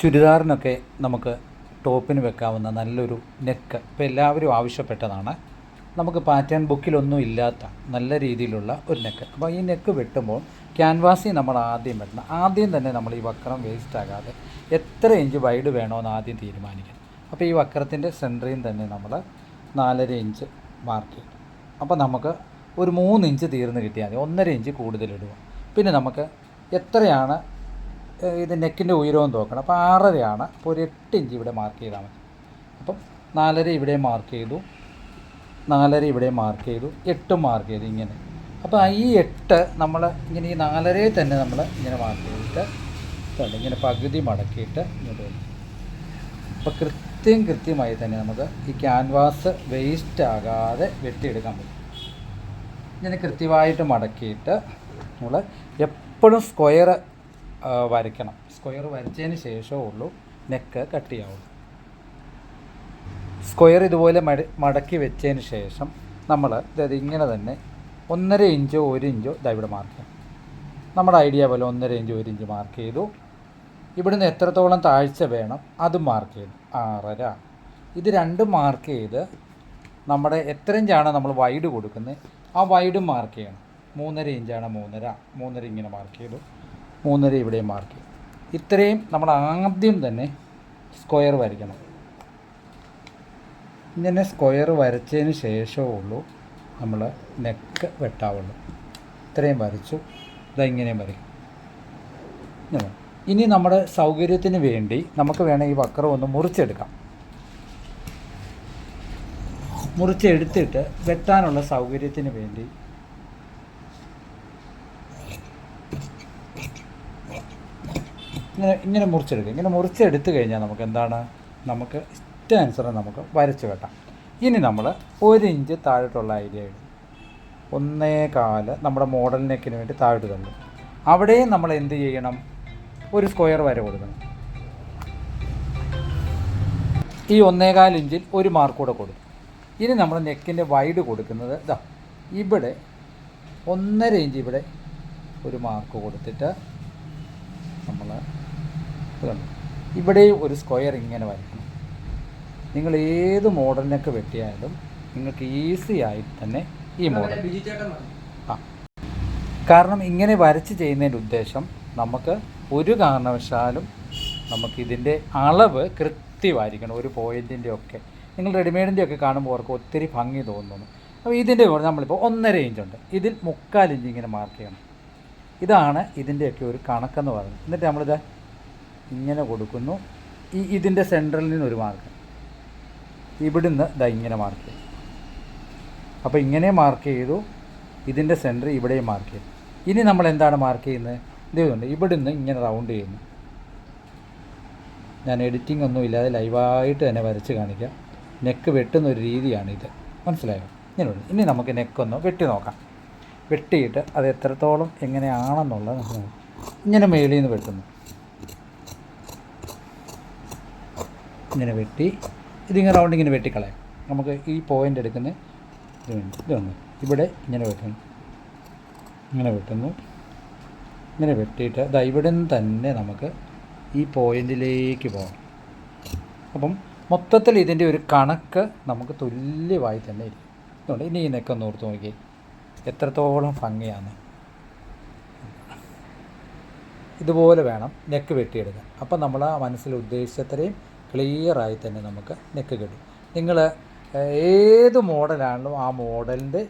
ചുരിദാറിനൊക്കെ നമുക്ക് ടോപ്പിന് വെക്കാവുന്ന നല്ലൊരു നെക്ക് ഇപ്പോൾ എല്ലാവരും ആവശ്യപ്പെട്ടതാണ്. നമുക്ക് പാറ്റേൺ ബുക്കിലൊന്നും ഇല്ലാത്ത നല്ല രീതിയിലുള്ള ഒരു നെക്ക്. അപ്പോൾ ഈ നെക്ക് വെട്ടുമ്പോൾ ക്യാൻവാസിൽ നമ്മൾ ആദ്യം വെട്ടണം. ആദ്യം തന്നെ നമ്മൾ ഈ വക്രം വേസ്റ്റ് ആകാതെ എത്ര ഇഞ്ച് വൈഡ് വേണമെന്ന് ആദ്യം തീരുമാനിക്കണം. അപ്പോൾ ഈ വക്രത്തിൻ്റെ സെൻറ്ററിൽ തന്നെ നമ്മൾ 4.5 ഇഞ്ച് മാർക്ക് ചെയ്യും. അപ്പോൾ നമുക്ക് ഒരു 3 ഇഞ്ച് തീർന്ന് കിട്ടിയാൽ മതി. 1.5 ഇഞ്ച് കൂടുതലിടുക. പിന്നെ നമുക്ക് എത്രയാണ് ഇത് നെക്കിൻ്റെ ഉയരവും നോക്കണം. അപ്പോൾ 6.5 അപ്പോൾ ഒരു 8 ഇഞ്ച് ഇവിടെ മാർക്ക് ചെയ്താൽ മതി. അപ്പം 4.5 ഇവിടെ മാർക്ക് ചെയ്തു, 4.5 ഇവിടെ മാർക്ക് ചെയ്തു, 8 മാർക്ക് ചെയ്തു ഇങ്ങനെ. അപ്പോൾ ഈ 8 നമ്മൾ ഇങ്ങനെ ഈ 4.5 തന്നെ നമ്മൾ ഇങ്ങനെ മാർക്ക് ചെയ്തിട്ട് ഇങ്ങനെ പകുതി മടക്കിയിട്ട് ഇങ്ങോട്ട് വരും. അപ്പോൾ കൃത്യമായി തന്നെ നമുക്ക് ഈ ക്യാൻവാസ് വേസ്റ്റ് ആകാതെ വെട്ടിയെടുക്കാൻ പറ്റും. ഇങ്ങനെ കൃത്യമായിട്ട് മടക്കിയിട്ട് നമ്മൾ എപ്പോഴും സ്ക്വയർ വരയ്ക്കണം. സ്ക്വയർ വരച്ചതിന് ശേഷമേ ഉള്ളൂ നെക്ക് കട്ട് ചെയ്യാവുള്ളൂ. സ്ക്വയർ ഇതുപോലെ മടക്കി വെച്ചതിന് ശേഷം നമ്മൾ അതായത് ഇങ്ങനെ തന്നെ 1.5 ഇഞ്ചോ 1 ഇഞ്ചോ ഇവിടെ മാർക്ക് ചെയ്യാം. നമ്മുടെ ഐഡിയ പോലെ 1.5 ഇഞ്ച് 1 ഇഞ്ച് മാർക്ക് ചെയ്തു. ഇവിടുന്ന് എത്രത്തോളം താഴ്ച വേണം അതും മാർക്ക് ചെയ്തു. 6.5 ഇത് രണ്ടും മാർക്ക് ചെയ്ത് നമ്മുടെ എത്ര ഇഞ്ചാണ് നമ്മൾ വൈഡ് കൊടുക്കുന്നത് ആ വൈഡും മാർക്ക് ചെയ്യണം. 3.5 ഇഞ്ചാണ് 3.5 ഇങ്ങനെ മാർക്ക് ചെയ്തു, 3.5 ഇവിടെയും മാർക്ക് ചെയ്തു. ഇത്രയും നമ്മൾ ആദ്യം തന്നെ സ്ക്വയർ വരയ്ക്കണം. ഇങ്ങനെ സ്ക്വയർ വരച്ചതിന് ശേഷമേ ഉള്ളൂ നമ്മൾ നെക്ക് വെട്ടാവുള്ളൂ. ഇത്രയും വരച്ചു, ഇതെങ്ങനെയും വരയ്ക്കും. ഇനി നമ്മുടെ സൗകര്യത്തിന് വേണ്ടി നമുക്ക് വേണം ഈ വക്രം ഒന്ന് മുറിച്ചെടുക്കാം. മുറിച്ചെടുത്തിട്ട് വെട്ടാനുള്ള സൗകര്യത്തിന് വേണ്ടി ഇങ്ങനെ മുറിച്ചെടുക്കുക. ഇങ്ങനെ മുറിച്ചെടുത്ത് കഴിഞ്ഞാൽ നമുക്ക് എന്താണ്, നമുക്ക് ഇഷ്ടാനുസരണം നമുക്ക് വരച്ച് വെട്ടാം. ഇനി നമ്മൾ 1 ഇഞ്ച് താഴോട്ടുള്ള ഐഡിയ ഇടും. 1.25 നമ്മുടെ മോഡൽ നെക്കിന് വേണ്ടി താഴോട്ട് തള്ളും. അവിടെയും നമ്മൾ എന്ത് ചെയ്യണം, ഒരു സ്ക്വയർ വര കൊടുക്കണം. ഈ 1.25 ഇഞ്ചിൽ ഒരു മാർക്ക് കൂടെ കൊടുക്കും. ഇനി നമ്മൾ നെക്കിൻ്റെ വൈഡ് കൊടുക്കുന്നത് ഇതാ ഇവിടെ 1.5 ഇഞ്ച് ഇവിടെ ഒരു മാർക്ക് കൊടുത്തിട്ട് നമ്മൾ ഇവിടെ ഒരു സ്ക്വയർ ഇങ്ങനെ വരയ്ക്കണം. നിങ്ങൾ ഏത് മോഡലിനൊക്കെ വെട്ടിയാലും നിങ്ങൾക്ക് ഈസി ആയിട്ട് തന്നെ ഈ മോഡൽ കാരണം ഇങ്ങനെ വരച്ച് ചെയ്യുന്നതിൻ്റെ ഉദ്ദേശം നമുക്ക് ഒരു കാരണവശാലും നമുക്കിതിൻ്റെ അളവ് കൃത്യമായിരിക്കണം. ഒരു പോയിൻറ്റിൻ്റെ ഒക്കെ നിങ്ങൾ റെഡിമെയ്ഡിൻ്റെ ഒക്കെ കാണുമ്പോൾ അവർക്ക് ഒത്തിരി ഭംഗി തോന്നുന്നു. അപ്പോൾ ഇതിൻ്റെ കൂടെ നമ്മളിപ്പോൾ 1.5 ഇഞ്ചുണ്ട്, ഇതിൽ 3/4 ഇഞ്ച് ഇങ്ങനെ മാർക്ക് ചെയ്യണം. ഇതാണ് ഇതിൻ്റെയൊക്കെ ഒരു കണക്കെന്ന് പറയുന്നത്. എന്നിട്ട് നമ്മളിത് ഇങ്ങനെ കൊടുക്കുന്നു. ഇതിൻ്റെ സെൻട്രലിൽ നിന്നൊരു മാർക്ക്, ഇവിടുന്ന് ഇങ്ങനെ മാർക്ക് ചെയ്യും. അപ്പോൾ ഇങ്ങനെ മാർക്ക് ചെയ്തു, ഇതിൻ്റെ സെൻറ്റർ ഇവിടെയും മാർക്ക് ചെയ്തു. ഇനി നമ്മൾ എന്താണ് മാർക്ക് ചെയ്യുന്നത്, ഇതുകൊണ്ട് ഇവിടുന്ന് ഇങ്ങനെ റൗണ്ട് ചെയ്യുന്നു. ഞാൻ എഡിറ്റിംഗ് ഒന്നും ഇല്ലാതെ ലൈവായിട്ട് തന്നെ വരച്ച് കാണിക്കാം. നെക്ക് വെട്ടുന്നൊരു രീതിയാണിത്, മനസ്സിലായോ? ഇനി നമുക്ക് നെക്കൊന്ന് വെട്ടി നോക്കാം. വെട്ടിയിട്ട് അത് എത്രത്തോളം എങ്ങനെയാണെന്നുള്ളത് ഇങ്ങനെ മേളിൽ നിന്ന് വെട്ടുന്നു. ഇങ്ങനെ വെട്ടി ഇതിങ്ങനെ റൗണ്ട് ഇങ്ങനെ വെട്ടിക്കളയാം. നമുക്ക് ഈ പോയിൻ്റ് എടുക്കുന്ന ഇതൊന്ന് ഇവിടെ ഇങ്ങനെ വെട്ടുന്നു, ഇങ്ങനെ വെട്ടുന്നു. ഇങ്ങനെ വെട്ടിയിട്ട് അത് ഇവിടെ നിന്ന് തന്നെ നമുക്ക് ഈ പോയിൻറ്റിലേക്ക് പോകാം. അപ്പം മൊത്തത്തിൽ ഇതിൻ്റെ ഒരു കണക്ക് നമുക്ക് തുല്യമായി തന്നെ ഇരിക്കും. അതുകൊണ്ട് ഇനി ഈ നെക്കൊന്ന് ഓർത്ത് നോക്കി എത്രത്തോളം ഭംഗിയാണ്. ഇതുപോലെ വേണം നെക്ക് വെട്ടിയെടുക്കാൻ. അപ്പം നമ്മൾ ആ മനസ്സിൽ ഉദ്ദേശിച്ചത്രയും ക്ലിയറായി തന്നെ നമുക്ക് നെക്ക് കിട്ടും. നിങ്ങൾ ഏത് മോഡലാണല്ലോ ആ മോഡലിൻ്റെ